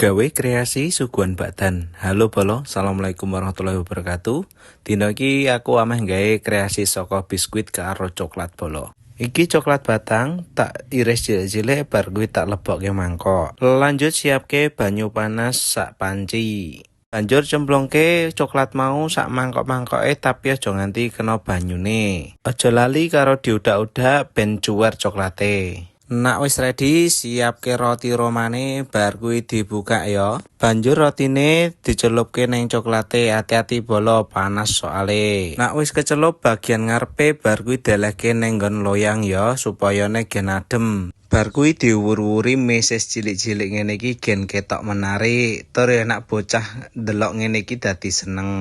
Gawe kreasi suguhan badan. Halo bolo, assalamualaikum warahmatullahi wabarakatuh. Dino iki aku ameh gawe kreasi saka biskuit karo coklat bolo. Iki coklat batang tak iris cilik-cilik bar kuwi tak lebokke mangkok. Lanjut siapke banyu panas sak panci. Banjur cemplungke coklat mau sak mangkok-mangkoke tapi aja nganti kena banyune. Aja lali karo diudak-udak ben cuwer coklate. Nak wis ready, siapke roti romane bar kuwi dibuka ya. Banjur rotine dicelupke neng coklate, hati-hati bolo panas soale. Nak wis kecelup bagian ngarepe bar kuwi delehke neng nggon loyang ya supaya gen adem. Bar kuwi diwur-wuri meses cilik-cilik ngene iki gen ketok menarik. Tur enak bocah ndelok ngene iki dadi seneng.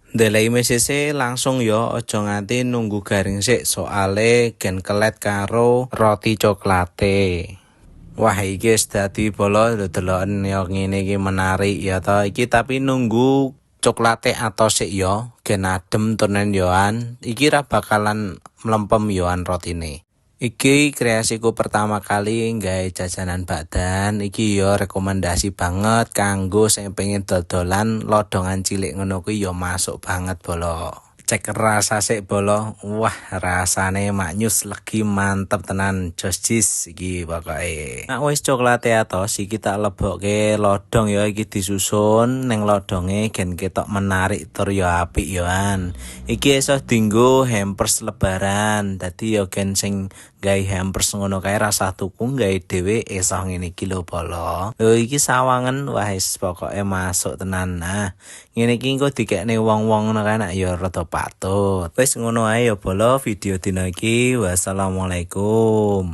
Ndeleki mesese langsung ya, aja nganti nunggu garing sik soale gen kelet karo roti coklate. Wah iki wis dadi bolo deloken ya ngene iki menarik ya to. Iki tapi nunggu coklate atos sik ya, gen adem turnen yoan. Iki ra bakalan mlempem yoan rotine. Iki kreasiku pertama kali gawe jajanan badan. Iki yo rekomendasi banget kanggo sing pengen dodolan lodongan cilik ngono kuwi yo masuk banget bolo. Cek rasa sik bolo. Wah, rasane maknyus legi mantep tenan. Jis iki pokoke. Nah wis coklate atos iki tak lebokke lodong ya iki disusun ning lodonge gen ketok menarik tur yo apik yoan. Iki iso dinggo hampers lebaran. Dadi yo gen sing gawe hampers ngono kae rasa tuku gawe dhewe iso ngene iki lho bolo. Lho iki sawangen wah wis pokoke masuk tenan. Nah, ngene iki engko dikekne wong-wong ngono kae nak ya rada patut. Wis ngono ae ya bolo video dina iki. Wassalamualaikum.